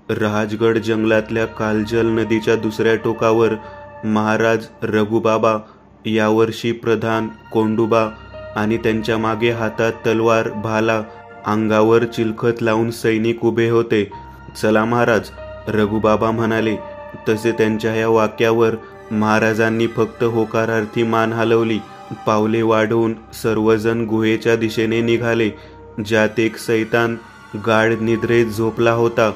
राजगड जंगलातल्या कालजल नदीच्या दुसऱ्या टोकावर महाराज रघुबाबा, यावर्षी प्रधान कोंडोबा आणि त्यांच्या मागे हातात तलवार, भाला, अंगावर चिलखत लावून सैनिक उभे होते. चला महाराज, रघुबाबा म्हणाले. तसे त्यांच्या या वाक्यावर महाराजांनी फक्त होकारार्थी मान हलवली. पावले वाढवून सर्वजण गुहेच्या दिशेने निघाले, ज्यात एक सैतान गाढ निद्रेत झोपला होता.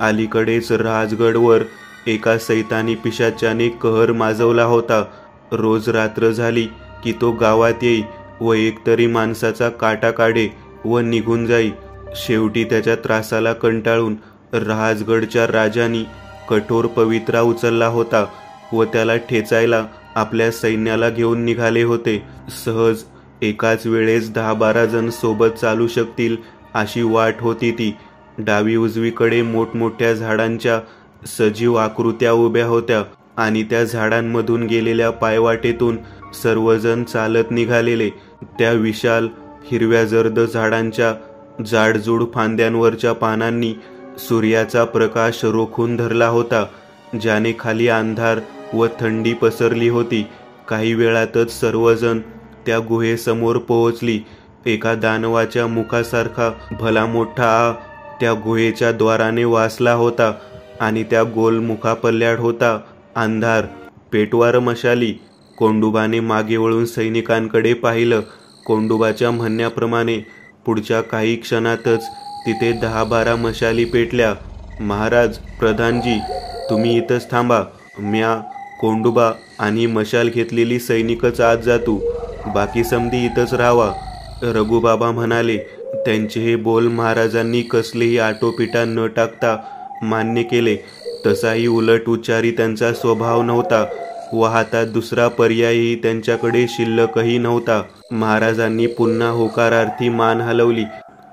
अलीकडेच राजगडवर एका सैतानी पिशाच्याने कहर माजवला होता. रोज रात्र झाली की तो गावात येई व एकतरी माणसाचा काटा काढे व निघून जाई. शेवटी त्याच्या त्रासाला कंटाळून राजगडच्या राजांनी कठोर पवित्रा उचलला होता व त्याला ठेचायला आपल्या सैन्याला घेऊन निघाले होते. सहज एकाच वेळेस 10-12 जण सोबत चालू शकतील अशी वाट होती ती. डावी उजवीकडे मोठमोठ्या झाडांच्या सजीव आकृत्या उभ्या होत्या आणि त्या झाडांमधून गेलेल्या पायवाटेतून सर्वजण चालत निघालेले. त्या विशाल हिरव्या जर्द झाडांच्या जाडजूड फांद्यांवरच्या पानांनी सूर्याचा प्रकाश रोखून धरला होता, ज्याने खाली अंधार व थंडी पसरली होती. काही वेळातच सर्वजण त्या गुहेसमोर पोहोचली. एका दानवाच्या मुखासारखा भला मोठा त्या गुहेच्या द्वाराने वासला होता आणि त्या गोल मुखापल्ल्याड होता अंधार. पेटवार मशाली. कोंडोबाने मागे वळून सैनिकांकडे पाहिलं. कोंडोबाच्या म्हणण्याप्रमाणे पुढच्या काही क्षणातच तिथे 10-12 मशाली पेटल्या. महाराज, प्रधानजी, तुम्ही इथंच थांबा. म्या, कोंडोबा आणि मशाल घेतलेली सैनिकच आत जातो. बाकी समधी इथंच राहावा, रघुबाबा म्हणाले. त्यांचे हे बोल महाराजांनी कसलेही आटोपिटा न टाकता मान्य केले. तसाही उलट उच्चारी त्यांचा स्वभाव नव्हता व हातात दुसरा पर्यायही त्यांच्याकडे शिल्लकही नव्हता. महाराजांनी पुन्हा होकारार्थी मान हलवली.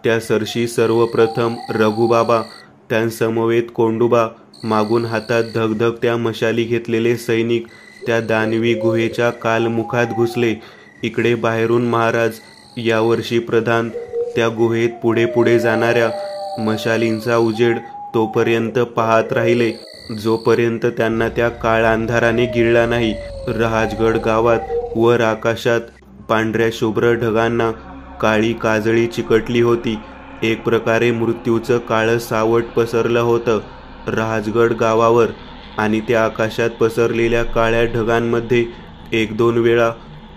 त्या सरशी सर्वप्रथम रघुबाबा, त्यांसमवेत कोंडोबा, मागून हातात धगधगत्या मशाली घेतलेले सैनिक त्या दानवी गुहेच्या कालमुखात घुसले. इकडे बाहेरून महाराज, यावर्षी प्रधान, त्या गुहेत पुढे पुढे जाणाऱ्या मशालींचा उजेड तोपर्यंत पाहत राहिले जोपर्यंत त्यांना त्या काळ अंधाराने गिळला नाही. राजगड गावात वर आकाशात पांढऱ्या शुभ्र ढगांना काळी काजळी चिकटली होती. एक प्रकारे मृत्यूचं काळं सावट पसरलं होतं राजगड गावावर आणि त्या आकाशात पसरलेल्या काळ्या ढगांमध्ये 1-2 वेळा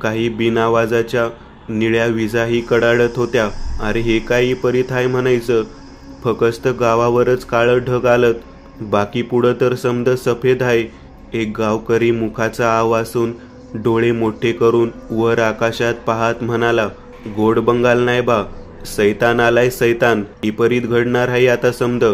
काही बिनआवाजाच्या निळ्या विजाही कडाडत होत्या. अरे, हे काही परीत आहे म्हणायचं. फकस्त गावावरच काळं ढग आलत, बाकी पुढं तर समद सफेद आहे. एक गावकरी मुखाचा आवासून डोळे मोठे करून वर आकाशात पाहत म्हणाला, गोड बंगाल नाही बा, सैतान आलाय सैतान. इपरीत घडणार आहे आता समद.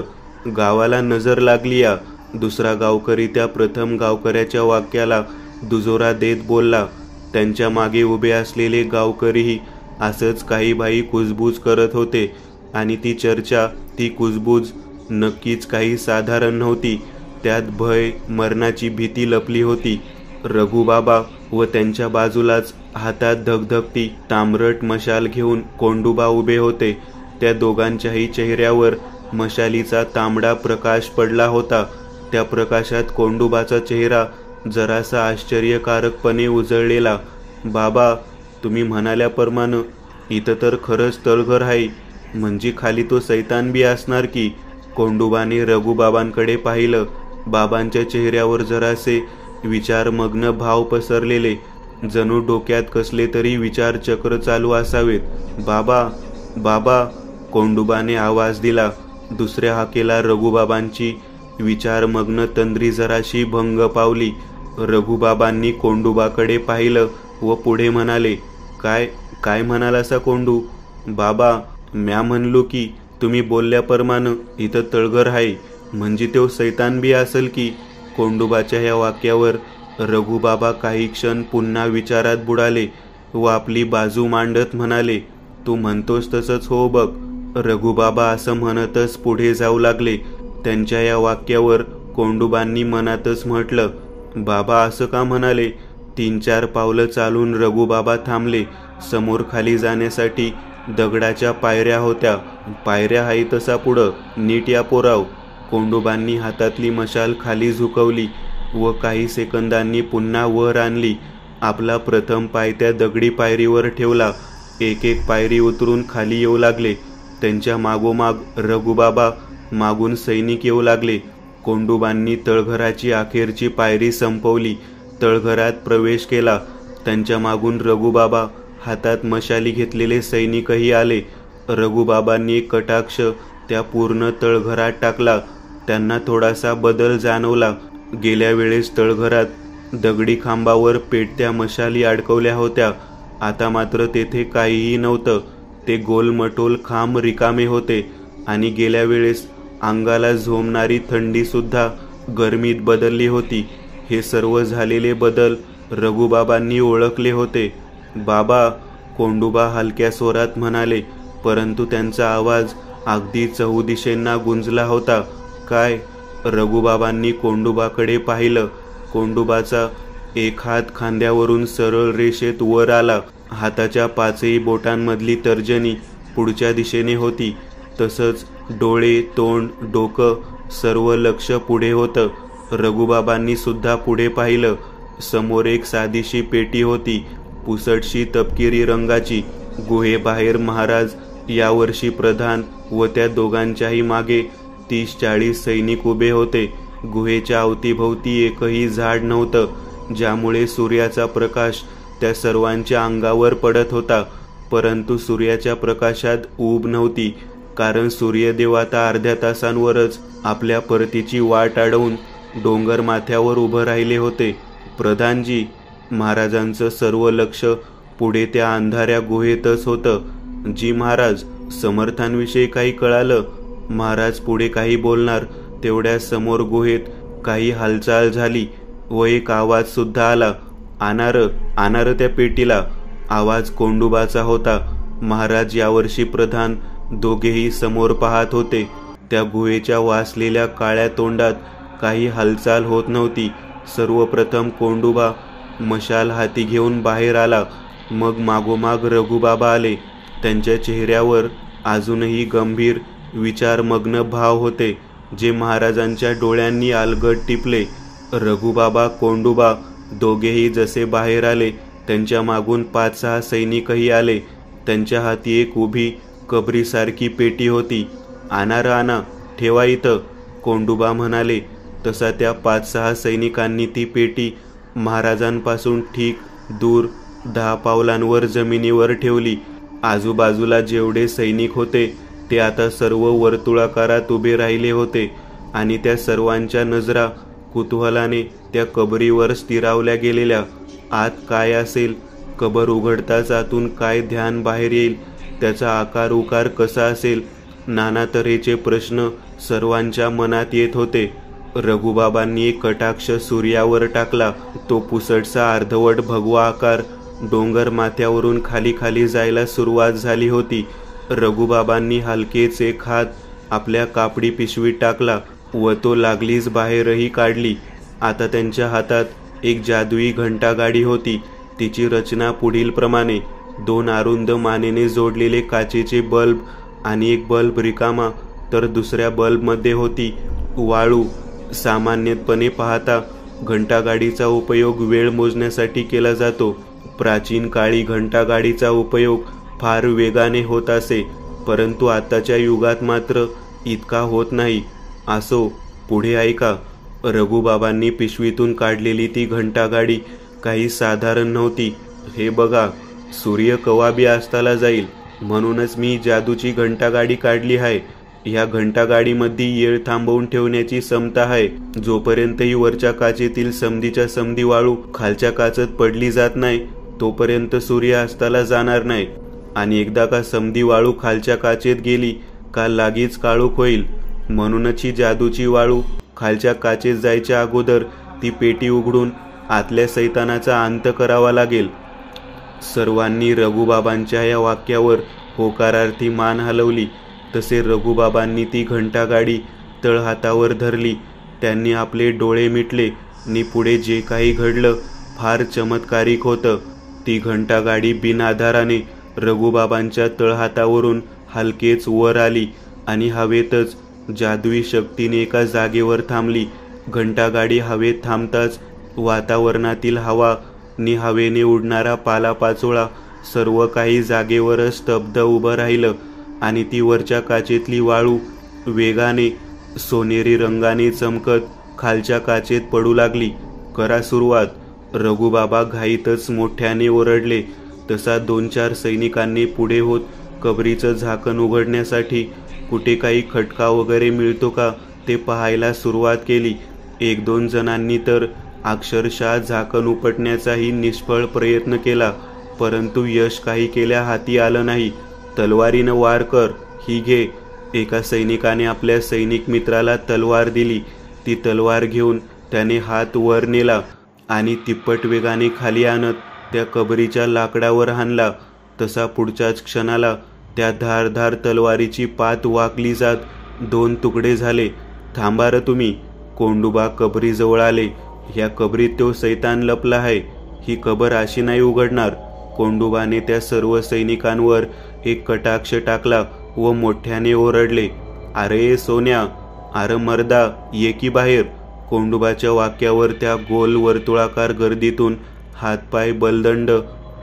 गावाला नजर लागली या. दुसरा गावकरी त्या प्रथम गावकऱ्याच्या वाक्याला दुजोरा देत बोलला. त्यांच्या मागे उभे असलेले गावकरीही असंच काही बाई कुजबूज करत होते आणि ती चर्चा, ती कुजबूज नक्कीच काही साधारण नव्हती. त्यात भय, मरणाची भीती लपली होती. रघुबाबा व त्यांच्या बाजूलाच हातात धगधगती तांबरट मशाल घेऊन कोंडोबा उभे होते. त्या दोघांच्याही चेहऱ्यावर मशालीचा तांबडा प्रकाश पडला होता. त्या प्रकाशात कोंडोबाचा चेहरा जरासा आश्चर्यकारकपणे उजळलेला. बाबा, तुम्ही म्हणाल्याप्रमाणे इथं तर खरंच तळघर आहे, म्हणजे खाली तो सैतान बी असणार की. कोंडोबाने रघुबाबांकडे पाहिलं. बाबांच्या चेहऱ्यावर जरासे विचारमग्न भाव पसरलेले, जणू डोक्यात कसले तरी विचार चक्र चालू असावेत. बाबा, बाबा, कोंडोबाने आवाज दिला. दुसऱ्या हाकेला रघुबाबांची विचारमग्न तंद्री जराशी भंग पावली. रघुबाबांनी कोंडोबाकडे पाहिलं व पुढे म्हणाले, काय काय म्हणालासा कोंडू? बाबा, म्या म्हणलो की तुम्ही बोलल्याप्रमाणे इथं तळघर आहे, म्हणजे तो सैतान बी असेल की. कोंडोबाच्या या वाक्यावर रघुबाबा काही क्षण पुन्हा विचारात बुडाले व आपली बाजू मांडत म्हणाले, तू म्हणतोस तसंच हो बघ. रघुबाबा असं म्हणतच पुढे जाऊ लागले. त्यांच्या या वाक्यावर कोंडोबांनी मनातच म्हटलं, बाबा असं का म्हणाले? 3-4 पावलं चालून रघुबाबा थांबले. समोर खाली जाण्यासाठी दगडाच्या पायऱ्या होत्या. पायऱ्या हाई तसा पुढं, नीट या पोराव. कोंडोबांनी हातातली मशाल खाली झुकवली व काही सेकंदांनी पुन्हा वर आणली. आपला प्रथम पाय त्या दगडी पायरीवर ठेवला. एक एक पायरी उतरून खाली येऊ लागले. त्यांच्या मागोमाग रघुबाबा, मागून सैनिक येऊ लागले. कोंडोबांनी तळघराची अखेरची पायरी संपवली. तळघरात प्रवेश केला. त्यांच्या मागून रघुबाबा, हातात मशाली घेतलेले सैनिकही आले. रघुबाबांनी एक कटाक्ष त्या पूर्ण तळघरात टाकला. त्यांना थोडासा बदल जाणवला. गेल्या वेळेस तळघरात दगडी खांबावर पेटत्या मशाली अडकवल्या होत्या. आता मात्र तेथे काहीही नव्हतं. ते गोलमटोल खांब रिकामे होते आणि गेल्या वेळेस अंगाला झोंबणारी थंडी सुद्धा गरमीत बदलली होती. हे सर्व झालेले बदल रघुबाबांनी ओळखले होते. बाबा, कोंडोबा हलक्या स्वरात म्हणाले, परंतु त्यांचा आवाज अगदी चहूदिशेंना गुंजला होता. काय? रघुबाबांनी कोंडोबाकडे पाहिलं. कोंडोबाचा एक हात खांद्यावरून सरळ रेषेत वर आला. हाताच्या पाचही बोटांमधली तर्जनी पुढच्या दिशेने होती. तसंच डोळे, तोंड, डोकं सर्व लक्ष पुढे होतं. रघुबाबांनी सुद्धा पुढे पाहिलं. समोर एक साधीशी पेटी होती, पुसटशी तपकिरी रंगाची. गुहेबाहेर महाराज, यावर्षी प्रधान व त्या दोघांच्याही मागे 30-40 सैनिक उभे होते. गुहेच्या अवतीभोवती एकही झाड नव्हतं, ज्यामुळे सूर्याचा प्रकाश त्या सर्वांच्या अंगावर पडत होता. परंतु सूर्याच्या प्रकाशात ऊब नव्हती, कारण सूर्यदेव आता अर्ध्या तासांवरच आपल्या परतीची वाट अडवून डोंगर माथ्यावर उभं राहिले होते. प्रधानजी, महाराजांचं सर्व लक्ष पुढे त्या अंधाऱ्या गुहेतच होतं. जी महाराज, समर्थांविषयी काही कळालं? महाराज पुढे काही बोलणार तेवढ्या समोर गुहेत काही हालचाल झाली व एक आवाज सुद्धा आला. आणारं त्या पेटीला. आवाज कोंडोबाचा होता. महाराज, यावर्षी प्रधान दोघेही समोर पाहत होते. त्या गुहेच्या वासलेल्या काळ्या तोंडात काही हालचाल होत नव्हती. सर्वप्रथम कोंडोबा मशाल हाती घेऊन बाहेर आला. मग मागोमाग रघुबाबा आले. त्यांच्या चेहऱ्यावर अजूनही गंभीर विचारमग्न भाव होते, जे महाराजांच्या डोळ्यांनी अलगद टिपले. रघुबाबा, कोंडोबा दोघेही जसे बाहेर आले, त्यांच्या मागून 5-6 सैनिकही आले. त्यांच्या हाती एक उभी कबरीसारखी पेटी होती. आणा, ठेवा इथं, कोंडोबा म्हणाले. तसा त्या 5-6 सैनिकांनी ती पेटी महाराजांपासून ठीक दूर 10 पावलांवर जमिनीवर ठेवली. आजूबाजूला जेवढे सैनिक होते ते आता सर्व वर्तुळाकारात उभे राहिले होते आणि त्या सर्वांच्या नजरा कुतूहलाने त्या कबरीवर स्थिरावल्या गेलेल्या. आत काय असेल? कबर उघडताच आतून काय ध्यान बाहेर येईल? त्याचा आकार उकार कसा असेल? नाना तऱ्हेचे प्रश्न सर्वांच्या मनात येत होते. रघुबाबांनी एक कटाक्ष सूर्यावर टाकला. तो पुसटसा अर्धवट भगवा आकार डोंगर माथ्यावरून खाली खाली जायला सुरुवात झाली होती. रघुबाबांनी हलकेच एक हात आपल्या कापडी पिशवीत टाकला व तो लागलीच बाहेरही काढली. आता त्यांच्या हातात एक जादुई घंटागाडी होती. तिची रचना पुढील प्रमाणे: 2 अरुंद मानेने जोडलेले काचेचे बल्ब आणि एक बल्ब रिकामा, तर दुसऱ्या बल्बमध्ये होती वाळू. सामान्यपणे पाहता घंटागाडीचा उपयोग वेळ मोजण्यासाठी केला जातो. प्राचीन काळी घंटागाडीचा उपयोग फार वेगाने होत असे, परंतु आताच्या युगात मात्र इतका होत नाही. असो, पुढे ऐका. रघुबाबांनी पिशवीतून काढलेली ती घंटागाडी काही साधारण नव्हती. हे बघा, सूर्य कवाबी अस्ताला जाईल म्हणूनच मी जादूची घंटागाडी काढली आहे. ह्या घंटागाडीमध्ये येळ थांबवून ठेवण्याची क्षमता आहे. जोपर्यंतही वरच्या काचेतील समधीच्या समधी वाळू खालच्या काचेत पडली जात नाही, तोपर्यंत सूर्य अस्ताला जाणार नाही. आणि एकदा का समधी वाळू खालच्या काचेत गेली का लागीच काळोख होईल. म्हणूनच ही जादूची वाळू खालच्या काचेत जायच्या अगोदर ती पेटी उघडून आतल्या सैतानाचा अंत करावा लागेल. सर्वांनी रघुबाबांच्या या वाक्यावर होकारार्थी मान हलवली. तसे रघुबाबांनी ती घंटागाडी तळहातावर धरली. त्यांनी आपले डोळे मिटले आणि पुढे जे काही घडलं फार चमत्कारिक होतं. ती घंटागाडी बिनआधाराने रघुबाबांच्या तळहातावरून हलकेच वर आली आणि हवेतच जादुई शक्तीने एका जागेवर थांबली. घंटागाडी हवेत थांबताच वातावरणातील हवा नि हवेने उडणारा पालापाचोळा सर्व काही जागेवरच स्तब्ध उभं राहिलं आणि ती वरच्या काचेतली वाळू वेगाने सोनेरी रंगाने चमकत खालच्या काचेत पडू लागली. करा सुरुवात, रघुबाबा घाईतच मोठ्याने ओरडले. तसा 2-4 सैनिकांनी पुढे होत कबरीचं झाकण उघडण्यासाठी कुठे काही खटका वगैरे मिळतो का ते पाहायला सुरुवात केली. 1-2 जणांनी तर अक्षरशः झाकण उपटण्याचाही निष्फळ प्रयत्न केला, परंतु यश काही केल्या हाती आलं नाही. तलवारीनं वार कर, ही घे. एका सैनिकाने आपल्या सैनिक मित्राला तलवार दिली. ती तलवार घेऊन त्याने हात वर नेला आणि तिप्पट वेगाने खाली आणत त्या कबरीच्या लाकडावर हाणला. तसा पुढच्याच क्षणाला त्या धारधार तलवारीची पात वाकली जात 2 तुकडे झाले. थांबा र तुम्ही. कोंडोबा कबरीजवळ आले. ह्या कबरीत तो सैतान लपला आहे. ही कबर अशी नाही उघडणार. कोंडोबाने त्या सर्व सैनिकांवर एक कटाक्ष टाकला व मोठ्याने ओरडले, अरे सोन्या, अरे मर्दा, ये की बाहेर. कोंडोबाच्या वाक्यावर त्या गोल वर्तुळाकार गर्दीतून हातपाय बलदंड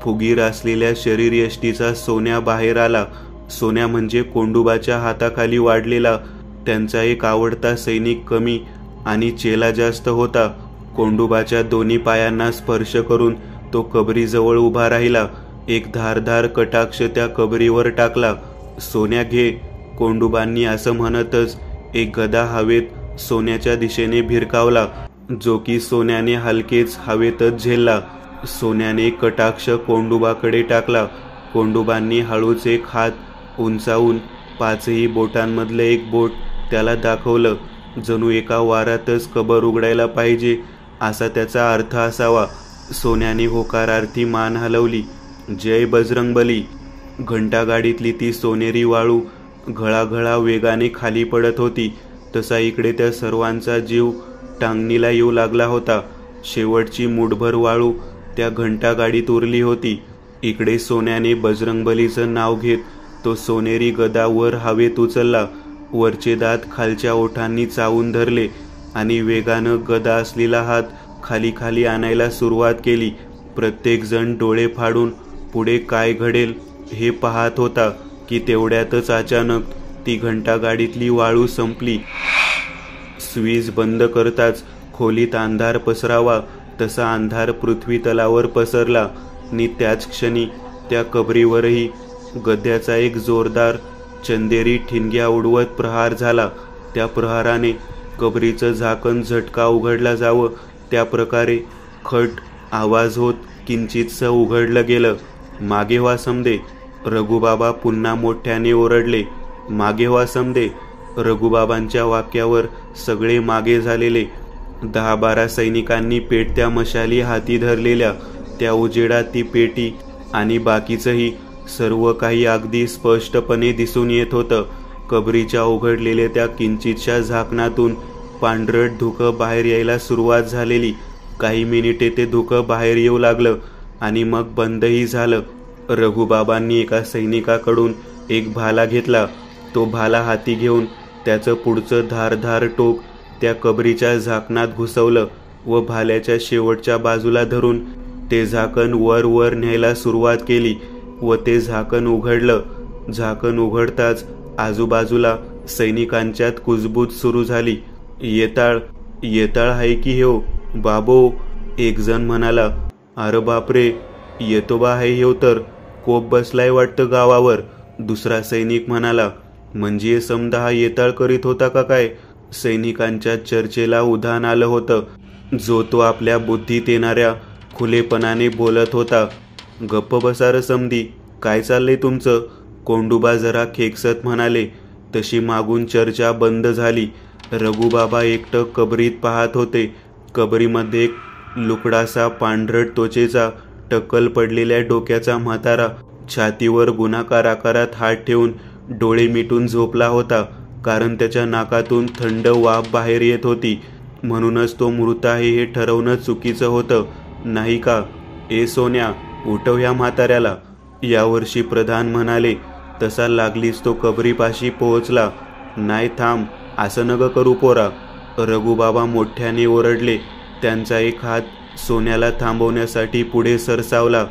फुगीर असलेल्या शरीरयष्टीचा सोन्या बाहेर आला. सोन्या म्हणजे कोंडोबाच्या हाताखाली वाढलेला त्यांचा एक आवडता सैनिक कमी आणि चेला जास्त होता. कोंडोबाच्या दोन्ही पायांना स्पर्श करून तो कबरीजवळ उभा राहिला. एक धारधार कटाक्ष त्या कबरीवर टाकला. सोन्या घे. कोंडोबांनी असं म्हणतच एक गदा हवेत सोन्याच्या दिशेने भिरकावला, जो की सोन्याने हलकेच हवेतच झेलला. सोन्याने कटाक्ष कोंडोबाकडे टाकला. कोंडोबांनी हळूच एक हात उंचावून 5ही बोटांमधलं एक बोट त्याला दाखवलं. जणू एका वारातच कबर उघडायला पाहिजे असा त्याचा अर्थ असावा. सोन्याने होकारार्थी मान हलवली. जय बजरंगबली. घंटागाडीतली ती सोनेरी वाळू घळाघळा वेगाने खाली पडत होती. तसा इकडे त्या सर्वांचा जीव टांगणीला येऊ लागला होता. शेवटची मुठभर वाळू त्या घंटागाडीत उरली होती. इकडे सोन्याने बजरंगबलीचं नाव घेत तो सोनेरी गदा वर हवेत उचलला. वरचे दात खालच्या ओठांनी चावून धरले आणि वेगानं गदा असलेला हात खाली खाली आणायला सुरुवात केली. प्रत्येक जण डोळे फाडून पुढे काय घडेल हे पाहत होता की तेवढ्यातच अचानक ती घंटागाडीतली वाळू संपली. स्वीज बंद करताच खोलीत अंधार पसरावा तसा अंधार पृथ्वी तलावर पसरला आणि त्याच क्षणी त्या कबरीवरही गद्याचा एक जोरदार चंदेरी ठिणग्या उडवत प्रहार झाला. त्या प्रहाराने कबरीचं झाकण झटका उघडला जावं त्या प्रकारे खट आवाज होत किंचितसं उघडलं गेलं. मागे व्हा समदे. रघुबाबा पुन्हा मोठ्याने ओरडले. मागे व्हा समदे. रघुबाबांच्या वाक्यावर सगळे मागे झालेले. 10-12 सैनिकांनी पेटत्या मशाली हाती धरलेल्या. त्या उजेडात ती पेटी आणि बाकीचंही सर्व काही अगदी स्पष्टपणे दिसून येत होतं. कबरीच्या उघडलेल्या त्या किंचितशा झाकणातून पांढरट धुकं बाहेर यायला सुरुवात झालेली. काही मिनिटे ते धुकं बाहेर येऊ लागलं आणि मग बंदही झालं. रघुबाबांनी एका सैनिकाकडून एक भाला घेतला. तो भाला हाती घेऊन त्याचं पुढचं धारधार टोक त्या कबरीच्या झाकणात घुसवलं व भाल्याच्या शेवटच्या बाजूला धरून ते झाकण वर वर न्यायला सुरुवात केली व ते झाकण उघडलं. झाकण उघडताच आजूबाजूला सैनिकांच्यात कुजबूज सुरू झाली. येताळ येताळ आहे की हो बाबो, एक जण म्हणाला. अरे बापरे, येतोबा आहे हो तर, कोप बसलाय वाटतं गावावर. दुसरा सैनिक म्हणाला. म्हणजे समजा हा येताळ करीत होता का काय? सैनिकांच्या चर्चेला उधाण आलं होतं. जो तो आपल्या बुद्धीत येणाऱ्या खुलेपणाने बोलत होता. गप्प बसा र समधी, काय चाललंय तुमचं? कोंडोबा जरा खेकसत म्हणाले. तशी मागून चर्चा बंद झाली. रघुबाबा एकटक कबरीत पाहत होते. कबरीमध्ये एक लुकडासा पांढरट त्वचेचा टक्कल पडलेल्या डोक्याचा म्हातारा छातीवर गुणाकार आकारात हात ठेवून डोळे मिटून झोपला होता. कारण त्याच्या नाकातून थंड वाफ बाहेर येत होती. म्हणूनच तो मृत आहे हे ठरवणं चुकीचं होतं, नाही का? ए सोन्या, उठव ह्या म्हाताऱ्याला, यावर्षी प्रधान म्हणाले. तसा लागलीच तो कबरीपाशी पोहोचला. नाही थांब, असं नग करू पोरा, रघुबाबा मोठ्याने ओरडले. त्यांचा एक हात सोन्याला थांबवण्यासाठी पुढे सरसावला,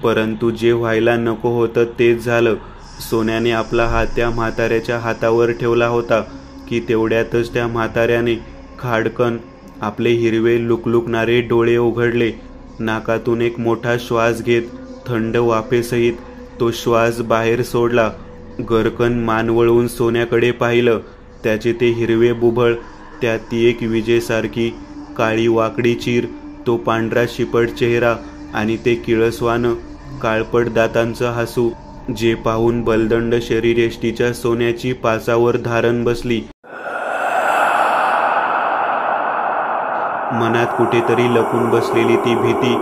परंतु जे व्हायला नको होतं तेच झालं. सोन्याने आपला हात त्या म्हाताऱ्याच्या हातावर ठेवला होता की तेवढ्यातच त्या म्हाताऱ्याने खाडकन आपले हिरवे लुकलुकणारे डोळे उघडले. नाकातून एक मोठा श्वास घेत थंड वाफेसहित तो श्वास बाहेर सोडला. गरकन मान वळवून सोन्याकडे पाहिलं. त्याचे ते हिरवे बुबळ, त्यात ती एक विजेसारखी काळी वाकडी चीर, तो पांढरा शिपट चेहरा आणि ते किळसवानं काळपट दातांचं हसू, जे पाहून बलदंड शरीरयष्टीच्या सोन्याची पाचावर धारण बसली. मनात कुठेतरी लपून बसलेली ती भीती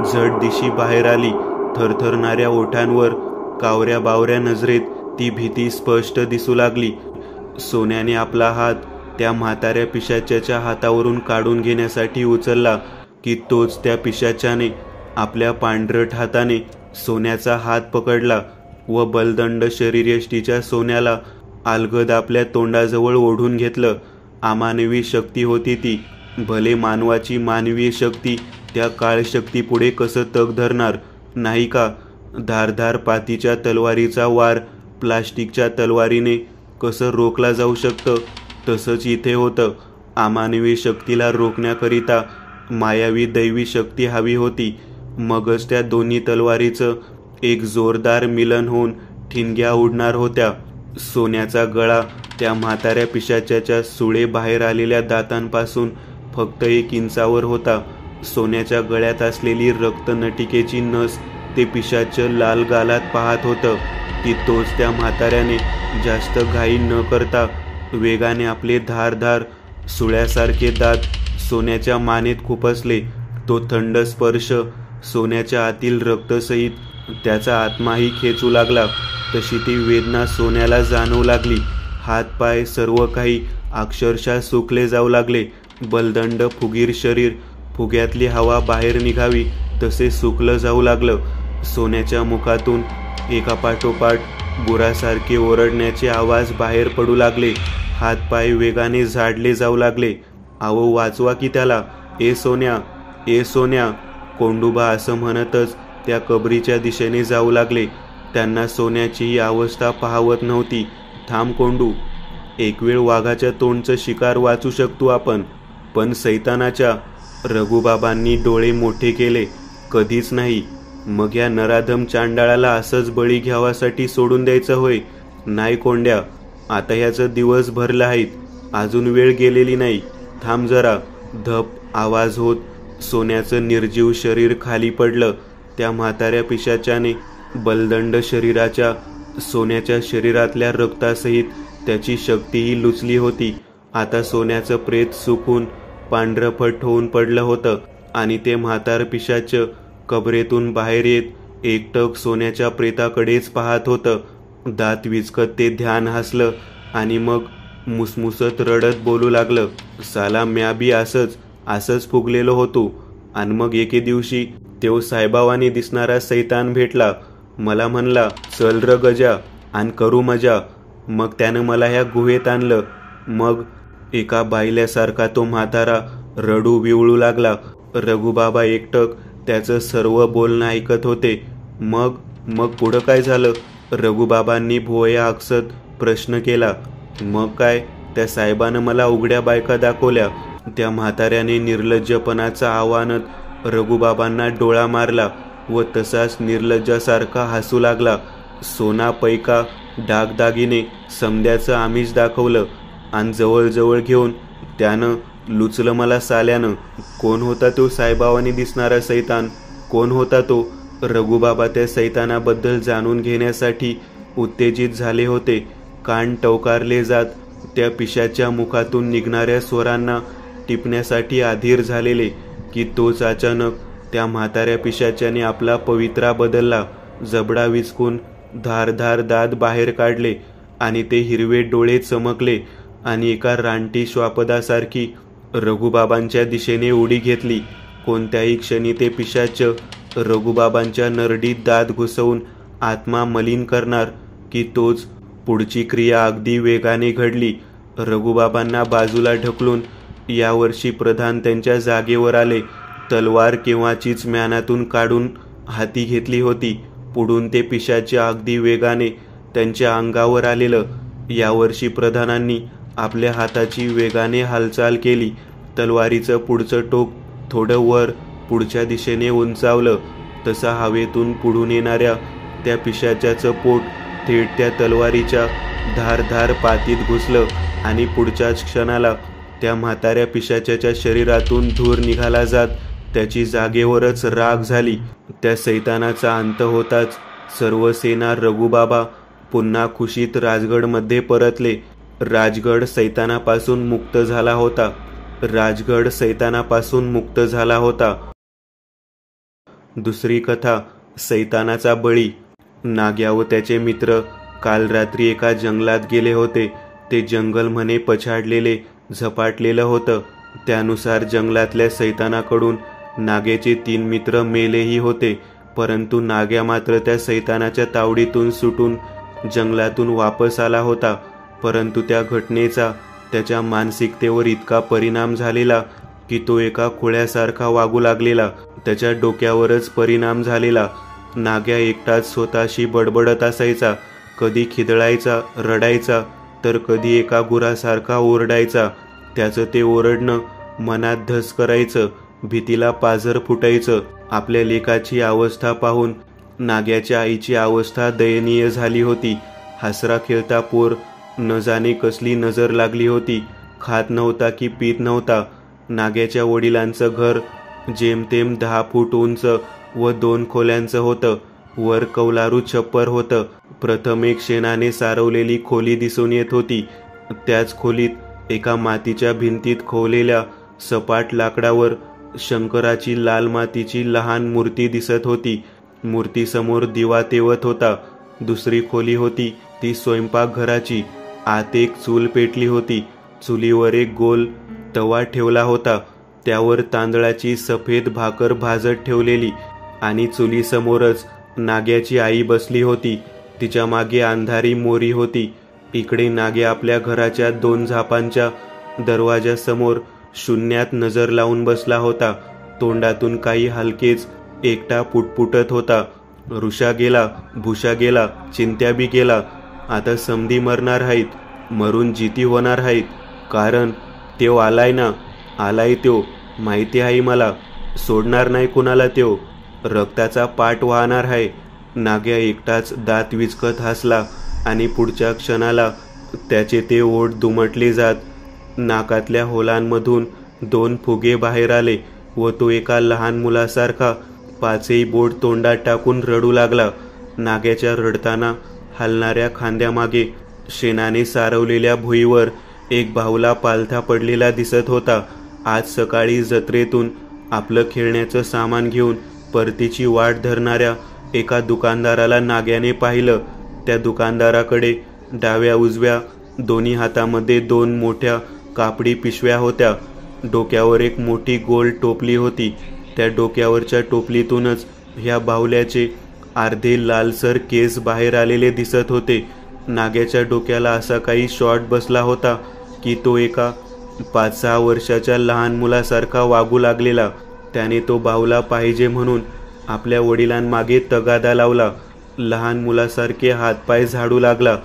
झट दिशी बाहेर आली. थरथरणाऱ्या ओठांवर, कावऱ्या बावऱ्या नजरेत ती भीती स्पष्ट दिसू लागली. सोन्याने आपला हात त्या म्हाताऱ्या पिशाच्याच्या हातावरून काढून घेण्यासाठी उचलला की तोच त्या पिशाच्याने आपल्या पांढरट हाताने सोन्याचा हात पकडला व बलदंड शरीरयष्टीच्या सोन्याला अलगद आपल्या तोंडाजवळ ओढून घेतलं. अमानवी शक्ती होती ती. भले मानवाची मानवीय शक्ती त्या काळशक्तीपुढे कसं तग धरणार नाही का? धारधार पातीच्या तलवारीचा वार प्लास्टिकच्या तलवारीने कसं रोखला जाऊ शकतं, तसंच इथे होतं. अमानवी शक्तीला रोखण्याकरिता मायावी दैवी शक्ती हवी होती. मगच त्या दोन्ही तलवारीचं एक जोरदार मिलन होऊन ठिणग्या उडणार होत्या. सोन्याचा गळा त्या म्हाताऱ्या पिशाच्याच्या सुळे बाहेर आलेल्या दातांपासून फक्त 1 इंचावर होता. सोन्याच्या गळ्यात असलेली रक्तनटिकेची नस ते पिशाचं लाल गालात पाहत होतं. ती तोच त्या म्हाताऱ्याने जास्त घाई न करता वेगाने आपले धारधार सुळ्यासारखे दात सोन्याच्या मानेत खुपसले. तो थंड स्पर्श सोन्याच्या आतील रक्तसहित त्याचा आत्माही खेचू लागला. तशी ती वेदना सोन्याला जाणवू लागली. हातपाय सर्व काही अक्षरशः सुकले जाऊ लागले. बलदंड फुगीर शरीर फुग्यातली हवा बाहेर निघावी तसे सुकलं जाऊ लागलं. सोन्याच्या मुखातून एकापाठोपाठ गुरासारखे ओरडण्याचे आवाज बाहेर पडू लागले. हातपाय वेगाने झाडले जाऊ लागले. अहो वाचवा की त्याला, ए सोन्या, ए सोन्या. कोंडोबा असं म्हणतच त्या कबरीच्या दिशेने जाऊ लागले. त्यांना सोन्याची ही अवस्था पाहवत नव्हती. थांब कोंडू, एक वेळ वाघाच्या तोंडचं शिकार वाचू शकतो आपण, पण सैतानाच्या. रघुबाबांनी डोळे मोठे केले. कधीच नाही. मग या नराधम चांडाळाला असंच बळी घ्यावासाठी सोडून द्यायचं होय? नाही कोंड्या, आता ह्याचं दिवस भरले आहेत, अजून वेळ गेलेली नाही. थांब जरा. धप आवाज होत सोन्याचं निर्जीव शरीर खाली पडलं. त्या म्हाताऱ्या पिशाच्याने बलदंड शरीराच्या सोन्याच्या शरीरातल्या रक्तासहित त्याची शक्तीही लुचली होती. आता सोन्याचं प्रेत सुकून पांढरफट होऊन पडलं होतं आणि ते म्हातार पिशाच कबरेतून बाहेर येत एकटक सोन्याच्या प्रेताकडेच पाहत होतं. दात विचकत ते ध्यान हसलं आणि मग मुसमुसत रडत बोलू लागलं, साला म्या बी असंच फुगलेलो होतो. आणि मग एके दिवशी तो साहेबावानी दिसणारा सैतान भेटला. मला म्हणला, चल र गजा आणि करू मजा. मग त्यानं मला ह्या गुहेत आणलं. मग एका बायल्यासारखा तो म्हातारा रडू विवळू लागला. रघुबाबा एकटक त्याचं सर्व बोलणं ऐकत होते. मग पुढं काय झालं? रघुबाबांनी भुवया आकसत प्रश्न केला. मग काय, त्या साहेबानं मला उघड्या बायका दाखवल्या. त्या म्हाताऱ्याने निर्लज्जपणाचा आव्हानत रघुबाबांना डोळा मारला व तसाच निर्लज्जासारखा हसू लागला. सोना पैका दागदागिने समद्याचं आमिष दाखवलं आणि जवळजवळ घेऊन त्यानं लुचलं मला साल्यानं. कोण होता तो साहेबावानी दिसणारा सैतान? कोण होता तो? रघुबाबा त्या सैतानाबद्दल जाणून घेण्यासाठी उत्तेजित झाले होते. कान टवकारले जात त्या पिशाच्या मुखातून निघणाऱ्या स्वरांना टिपण्यासाठी अधीर झालेले की तोच अचानक त्या म्हाताऱ्या पिशाच्याने आपला पवित्रा बदलला. जबडा विचकून धारधार दात बाहेर काढले आणि ते हिरवे डोळे चमकले आणि एका रानटी श्वापदासारखी रघुबाबांच्या दिशेने उडी घेतली. कोणत्याही क्षणी ते पिशाच रघुबाबांच्या नरडीत दात घुसवून आत्मा मलिन करणार की तोच. पुढची क्रिया अगदी वेगाने घडली. रघुबाबांना बाजूला ढकलून यावर्षी प्रधान त्यांच्या जागेवर आले. तलवार केव्हाचीच म्यानातून काढून हाती घेतली होती. पुढून ते पिशाचे अगदी वेगाने त्यांच्या अंगावर आलेलं. यावर्षी प्रधानांनी आपल्या हाताची वेगाने हालचाल केली. तलवारीचं पुढचं टोक थोडं वर पुढच्या दिशेने उंचावलं. तसा हवेतून पुढून येणाऱ्या त्या पिशाच्याचं पोट थेट त्या तलवारीच्या धारधार पातीत घुसलं आणि पुढच्याच क्षणाला त्या म्हाताऱ्या पिशाच्याच्या शरीरातून धूर निघाला जात त्याची जागेवरच राख झाली. त्या सैतानाचा अंत होताच सर्व सेना रघुबाबा पुन्हा खुशीत राजगडमध्ये परतले. राजगड सैतानापासून मुक्त झाला होता. राजगड सैतानापासून मुक्त झाला होता. दुसरी कथा, सैतानाचा बळी. नाग्या व त्याचे मित्र काल रात्री एका जंगलात गेले होते. ते जंगल म्हणे पछाडलेले झपाटलेलं होतं. त्यानुसार जंगलातल्या सैतानाकडून नाग्याचे 3 मित्र मेलेही होते. परंतु नाग्या मात्र त्या सैतानाच्या तावडीतून सुटून जंगलातून वापस आला होता. परंतु त्या घटनेचा त्याच्या मानसिकतेवर इतका परिणाम झालेला की तो एका खुळ्यासारखा वागू लागलेला. त्याच्या डोक्यावरच परिणाम झालेला. नाग्या एकटाच स्वतःशी बडबडत असायचा. कधी खिदळायचा, रडायचा, तर कधी एका गुरासारखा ओरडायचा. त्याचं ते ओरडणं मनात धस करायचं. भीतीला पाझर फुटायचं. आपल्या लेकाची अवस्था पाहून नाग्याच्या आईची अवस्था दयनीय झाली होती. हसरा खेळता पोर न जाणे कसली नजर लागली होती. खात नव्हता की पीत नव्हता. नाग्याच्या वडिलांचं घर जेमतेम 10 फूट उंच व 2 खोल्यांचं होतं. वर कौलारू छप्पर होतं. प्रथम एक शेणाने सारवलेली खोली दिसून येत होती. त्याच खोलीत एका मातीच्या भिंतीत खोवलेल्या सपाट लाकडावर शंकराची लाल मातीची लहान मूर्ती दिसत होती. मूर्तीसमोर दिवा तेवत होता. दुसरी खोली होती ती स्वयंपाकघराची. आत एक चूल पेटली होती. चुलीवर एक गोल तवा ठेवला होता. त्यावर तांदळाची सफेद भाकर भाजत ठेवलेली आणि चुलीसमोरच नाग्याची आई बसली होती. तिच्या मागे अंधारी मोरी होती. इकडे नाग्या आपल्या घराच्या 2 झापांच्या दरवाजासमोर शून्यात नजर लावून बसला होता. तोंडातून काही हलकेच एकटा पुटपुटत होता. ऋषा गेला, भूषा गेला, चिंत्या बी गेला. आता समधी मरणार आहेत. मरून जिती होणार आहेत. कारण त्यो आलाय ना. आलाय त्यो, माहिती आहे मला. सोडणार नाही कुणाला त्यो. रक्ताचा पाट वाहणार आहे. नाग्या एकटाच दात विचकत हसला आणि पुढच्या क्षणाला त्याचे ते ओठ दुमटले जात नाकातल्या होलांमधून 2 फुगे बाहेर आले व तो एका लहान मुलासारखा 5ही बोट तोंडात टाकून रडू लागला. नाग्याच्या रडताना हलणाऱ्या खांद्यामागे शेणाने सारवलेल्या भुईवर एक बाहुला पालथा पडलेला दिसत होता. आज सकाळी जत्रेतून आपलं खेळण्याचं सामान घेऊन परतीची वाट धरणाऱ्या एका दुकानदाराला नाग्याने पाहिलं. त्या दुकानदाराकडे डाव्या उजव्या दोन्ही हातामध्ये 2 मोठ्या कापडी पिशव्या होत्या. डोक्यावर एक मोठी गोल टोपली होती. त्या डोक्यावरच्या टोपलीतूनच ह्या बाहुल्याचे अर्धे लालसर केस बाहेर आलेले दिसत होते. नाग्याच्या डोक्याला असा काही शॉट बसला होता की तो एका 5-6 वर्षाच्या लहान मुलासारखा वागू लागलेला. त्याने तो बाहुला पाहिजे म्हणून आपल्या वडिलांमागे तगादा लावला. लहान मुलासारखे हातपाय झाडू लागला.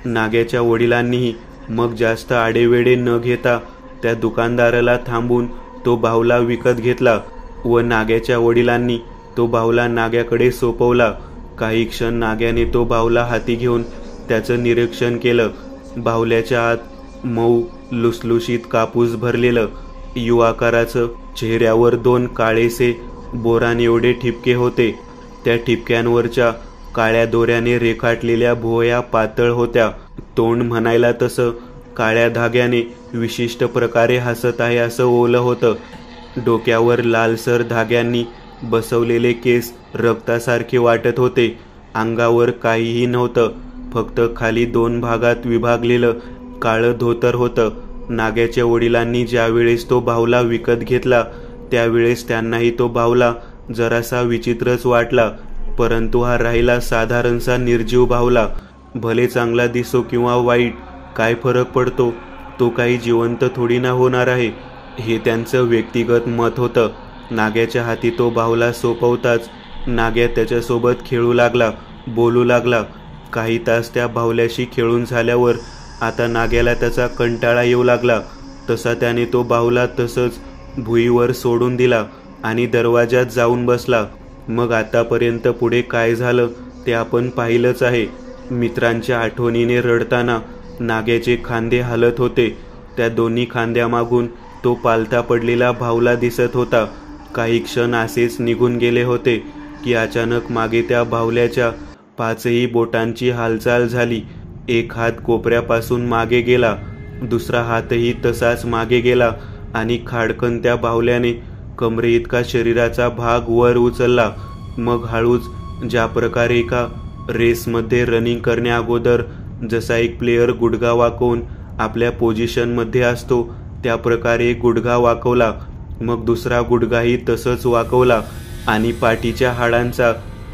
नाग्याच्या वडिलांनीही मग जास्त आडेवेडे न घेता त्या दुकानदाराला थांबून तो बाहुला विकत घेतला व नाग्याच्या वडिलांनी तो बाहुला नाग्याकडे सोपवला. काही क्षण नाग्याने तो बाहुला हाती घेऊन त्याचं निरीक्षण केलं. बाहुल्याच्या आत मऊ लुसलुशीत कापूस भरलेलं यू आकाराचं, चेहऱ्यावर 2 काळेसे बोरान एवढे ठिपके होते. त्या ठिपक्यांवरच्या काळ्या दोऱ्याने रेखाटलेल्या भुवया पातळ होत्या. तोंड म्हणायला तसं काळ्या धाग्याने विशिष्ट प्रकारे हसत आहे असं ओलं होतं. डोक्यावर लालसर धाग्यांनी बसवलेले केस रक्तासारखे वाटत होते. अंगावर काहीही नव्हतं. फक्त खाली 2 भागात विभागलेलं काळं धोतर होतं. नाग्याच्या वडिलांनी ज्यावेळेस तो बाहुला विकत घेतला त्यावेळेस त्यांनाही तो बाहुला जरासा विचित्रच वाटला. परंतु हा राहिला साधारणसा निर्जीव बाहुला. भले चांगला दिसो किंवा वाईट, काय फरक पडतो. तो काही जिवंत थोडी ना होणार आहे, हे त्यांचं व्यक्तिगत मत होतं. नाग्याच्या हाती तो बाहुला सोपवताच नाग्या त्याच्यासोबत खेळू लागला, बोलू लागला. काही तास त्या बाहुल्याशी खेळून झाल्यावर आता नाग्याला त्याचा कंटाळा येऊ लागला. तसा त्याने तो बाहुला तसंच भुईवर सोडून दिला आणि दरवाजात जाऊन बसला. मग आतापर्यंत पुढे काय झालं ते आपण पाहिलंच आहे. मित्रांच्या आठवणीने रडताना नाग्याचे खांदे हालत होते. त्या दोन्ही खांद्यामागून तो पालथा पडलेला बाहुला दिसत होता. काही क्षण असेच निघून गेले होते की अचानक मागे त्या बाहुल्याच्या 5ही बोटांची हालचाल झाली. एक हात कोपऱ्यापासून मागे गेला, दुसरा हातही तसाच मागे गेला आणि खाडकन त्या बाहुल्याने कमरे इतका शरीराचा भाग वर उचलला. मग हळूच, ज्या प्रकारे एका रेसमध्ये रनिंग करण्याअगोदर जसा एक प्लेयर गुडघा वाकवून आपल्या पोझिशनमध्ये असतो त्या प्रकारे गुडघा वाकवला. मग दुसरा गुडघाही तसंच वाकवला आणि पाठीच्या हाडांचा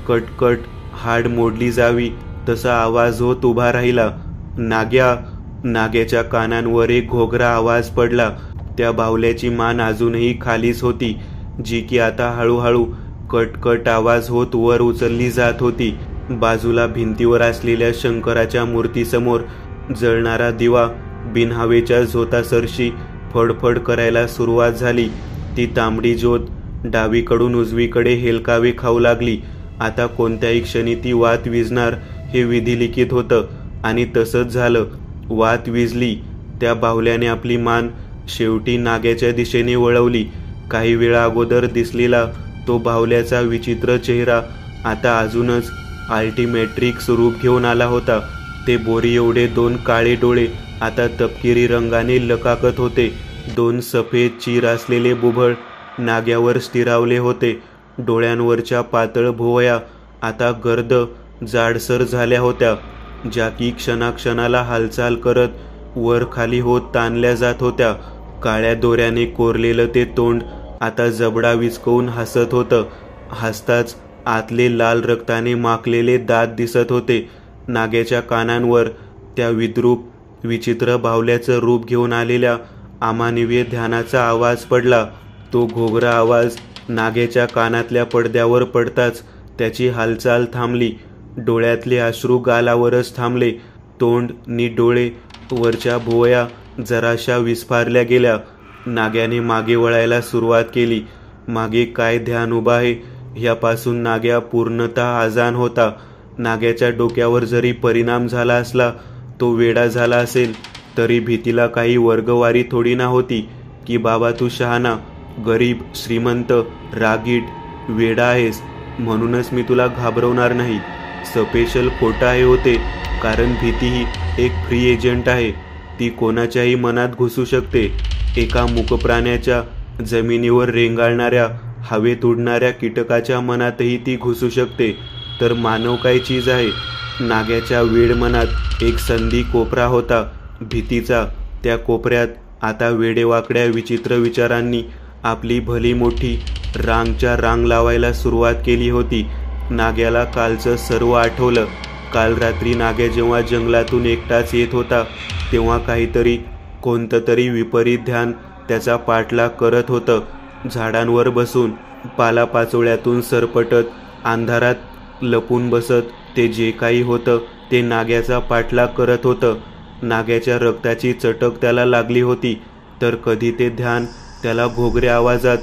कटकट, हाड मोडली जावी तसा आवाज होत उभा राहिला. नाग्याच्या कानांवर एक घोगरा आवाज पडला. त्या बाहुल्याची मान अजूनही खालीच होती, जी की आता हळूहळू कटकट आवाज होत वर उचलली जात होती. बाजूला भिंतीवर असलेल्या शंकराच्या मूर्तीसमोर जळणारा दिवा बिनहवेच्या झोतासरशी फडफड करायला सुरुवात झाली. ती तांबडी ज्योत डावीकडून उजवीकडे हेलकावे खाऊ लागली. आता कोणत्याही क्षणी ती वात विझणार हे विधिलिखित होतं आणि तसंच झालं. वात विझली. त्या बाहुल्याने आपली मान शेवटी नाग्याच्या दिशेने वळवली. काही वेळा अगोदर दिसलेला तो बाहुल्याचा विचित्र चेहरा आता अजूनच अल्टिमेट्रिक स्वरूप घेऊन आला होता. ते बोरी एवढे 2 काळे डोळे आता तपकिरी रंगाने लकाकत होते. 2 सफेद चीर असलेले बुबुळ नाग्यावर स्थिरावले होते. डोळ्यांवरच्या पातळ भुवया आता गर्द, जाडसर झाल्या होत्या, ज्या की क्षणाक्षणाला हालचाल करत वर खाली होत ताणल्या जात होत्या. काळ्या दोऱ्याने कोरलेलं ते तोंड आता जबडा विचकवून हसत होतं. हसताच आतले लाल रक्ताने माखलेले दात दिसत होते. नाग्याच्या कानांवर त्या विद्रूप विचित्र बाहुल्याचं रूप घेऊन आलेल्या अमानवीय ध्यानाचा आवाज पडला. तो घोगरा आवाज नाग्याच्या कानातल्या पडद्यावर पडताच त्याची हालचाल थांबली. डोळ्यातले अश्रू गालावरच थांबले. तोंड नि डोळे, वरच्या भुवया जराशा विस्फारल्या गेल्या. नाग्याने मागे वळायला सुरुवात केली. मागे काय ध्यान उभा आहे ह्यापासून नाग्या पूर्णतः अजाण होता. नाग्याच्या डोक्यावर जरी परिणाम झाला असला, तो वेडा झाला असेल, तरी भीतीला काही वर्गवारी थोडी ना होती की बाबा तू शहाणा, गरीब, श्रीमंत, रागीट, वेडा आहेस म्हणूनच मी तुला घाबरवणार नाही. स्पेशल खोटा आहे होते, कारण भीती ही एक फ्री एजंट आहे. ती कोणाच्याही मनात घुसू शकते. एका मूकप्राण्याच्या, जमिनीवर रेंगाळणाऱ्या, हवेत उडणाऱ्या कीटकाच्या मनातही ती घुसू शकते. तर मानव काय चीज आहे. नाग्याच्या वेड मनात एक संधी कोपरा होता, भीतीचा. त्या कोपऱ्यात आता वेडेवाकड्या विचित्र विचारांनी आपली भली मोठी रांगच्या रांग लावायला सुरुवात केली होती. नाग्याला कालचं सर्व आठवलं. काल रात्री नाग्या जेव्हा जंगलातून एकटाच येत होता तेव्हा काहीतरी, कोणतं तरी विपरीत ध्यान त्याचा पाठलाग करत होतं. झाडांवर बसून, पालापाचोळ्यातून सरपटत, अंधारात लपून बसत ते जे काही होतं ते नाग्याचा पाठलाग करत होतं. नाग्याच्या रक्ताची चटक त्याला लागली होती, तर कधी ते ध्यान त्याला घोगऱ्या आवाजात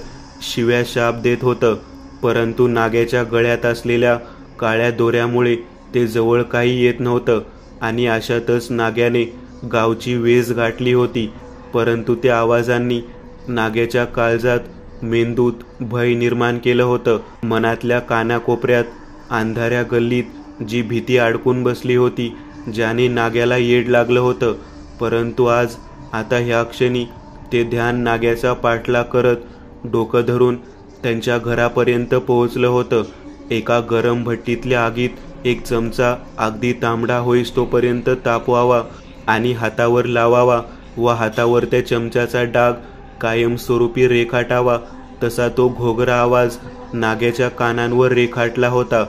शिव्या शाप देत होतं. परंतु नाग्याच्या गळ्यात असलेल्या काळ्या दोऱ्यामुळे ते जवळ काही येत नव्हतं आणि अशातच नाग्याने गावची वेस गाठली होती. परंतु त्या आवाजांनी नाग्याच्या काळजात, मेंदूत भय निर्माण केलं होतं. मनातल्या कानाकोपऱ्यात, अंधाऱ्या गल्लीत जी भीती अडकून बसली होती, ज्याने नाग्याला येड लागलं होतं. परंतु आज, आता ह्या क्षणी ते ध्यान नाग्याचा पाठलाग करत डोकं धरून त्यांच्या घरापर्यंत पोहोचलं होतं. एका गरम भट्टीतल्या आगीत एक चमचा अगदी तांबडा होईस तोपर्यंत तापवावा आणि हातावर लावावा व हातावर त्या चमच्याचा डाग कायमस्वरूपी रेखाटावा, तसा तो घोगरा आवाज नाग्याच्या कानांवर रेखाटला होता.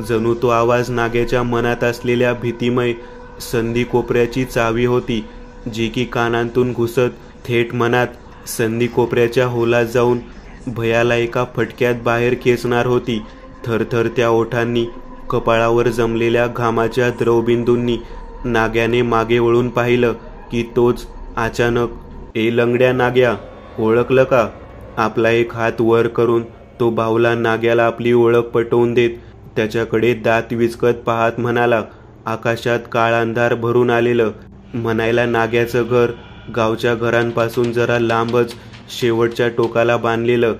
जणू तो आवाज नाग्याच्या मनात असलेल्या भीतिमय संधी कोपऱ्याची चावी होती. जी की कानांतून घुसत थेट मनात संधी कोपऱ्याच्या होलात जाऊन भयाला एका फटक्यात बाहेर खेचणार होती. थरथर त्या ओठांनी कपाळावर जमलेल्या घामाच्या द्रवबिंदूंनी नाग्याने मागे वळून पाहिलं की तोच अचानक, "ए लंगड्या नाग्या, ओळखलं का?" आपला एक हात वर करून तो बाहुला नाग्याला आपली ओळख पटवून देत त्याच्याकडे दात विचकत पाहत म्हणाला. आकाशात काळ अंधार भरून आलेलं. म्हणायला नाग्याचं घर गावच्या घरांपासून जरा लांबच शेवटच्या टोकाला बांधलेलं,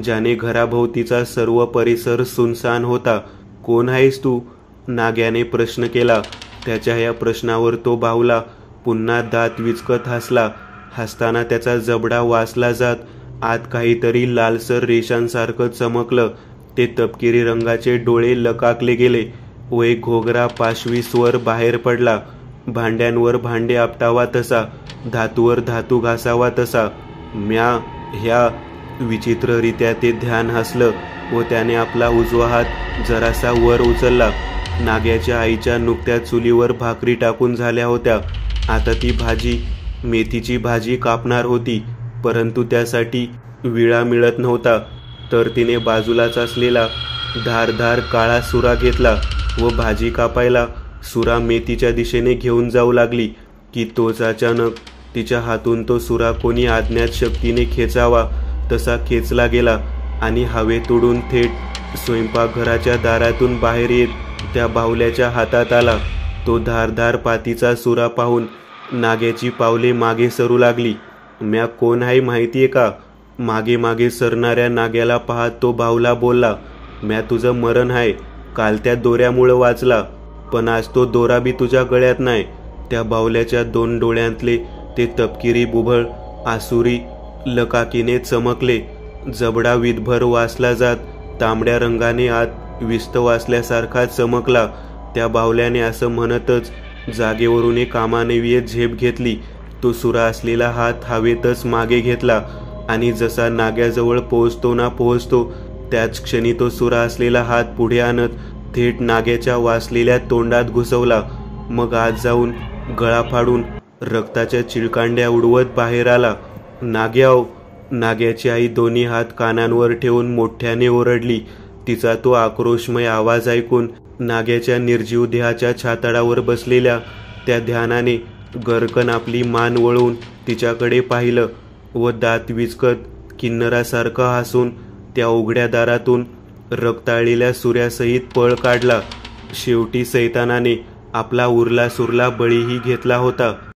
ज्याने घराभोवतीचा सर्व परिसर सुनसान होता. "कोण आहेस तू?" नाग्याने प्रश्न केला. त्याच्या या प्रश्नावर तो बाहुला पुन्हा दात विचकत हसला. हसताना त्याचा जबडा वासला जात आत काहीतरी लालसर रेषांसारखं चमकलं. ते तपकिरी रंगाचे डोळे लकाकले गेले व एक घोगरा पाशवी स्वर बाहेर पडला. भांड्यांवर भांडे आपटावा तसा, धातूवर धातू घासावा तसा. म्या ह्या विचित्ररित्या ते ध्यान हसलं व त्याने आपला उजवा हात जरासा वर उचलला. नाग्याच्या आईच्या नुकत्याच चुलीवर भाकरी टाकून झाल्या होत्या. आता ती भाजी, मेथीची भाजी कापणार होती, परंतु त्यासाठी विळा मिळत नव्हता. तर तिने बाजूलाच असलेला धारधार काळा सुरा घेतला व भाजी कापायला सुरा मेथीच्या दिशेने घेऊन जाऊ लागली की तोच अचानक तिच्या हातून तो सुरा कोणी अज्ञात शक्तीने खेचावा तसा खेचला गेला आणि हवेत उडून थेट स्वयंपाकघराच्या दारातून बाहेर येत त्या बाहुल्याच्या हातात आला. तो धारधार पातीचा सुरा पाहून नाग्याची पावले मागे सरू लागली. "म्या कोण आहे माहितीये का?" मागे मागे सरणाऱ्या नाग्याला पाहत तो बाहुला बोलला. "म्या तुझं मरण आहे. काल त्या दोऱ्यामुळं वाचला, पण आज तो दोरा बी तुझ्या गळ्यात नाही." त्या बाहुल्याच्या दोन डोळ्यांतले ते तपकिरी बुभळ आसुरी लकाकीने चमकले. जबडा विधभर वासला जात तांबड्या रंगाने आत विस्त वाचल्यासारखा चमकला. त्या बाहुल्याने असं म्हणतच जागेवरून एक अमानवीय झेप घेतली. तो सुरा असलेला हात हवेतच मागे घेतला आणि जसा नाग्याजवळ पोहोचतो त्याच क्षणी तो सुरा असलेला हात पुढे आणत थेट नाग्याच्या वासलेल्या तोंडात घुसवला. मग आत जाऊन गळा फाडून रक्ताच्या चिळकांड्या उडवत बाहेर आला. "नाग्याओ!" नाग्याची आई दोन्ही हात कानांवर ठेवून मोठ्याने ओरडली. तिचा तो आक्रोशमय आवाज ऐकून नाग्याच्या निर्जीव देहाच्या छाताडावर बसलेल्या त्या ध्यानाने गरकन आपली मान वळवून तिच्याकडे पाहिलं व दात विचकत किन्नरासारखं हसून त्या उघड्या दारातून रक्ताळलेल्या सूर्यासहित पळ काढला. शेवटी सैतानाने आपला उरला सुरला बळीही घेतला होता.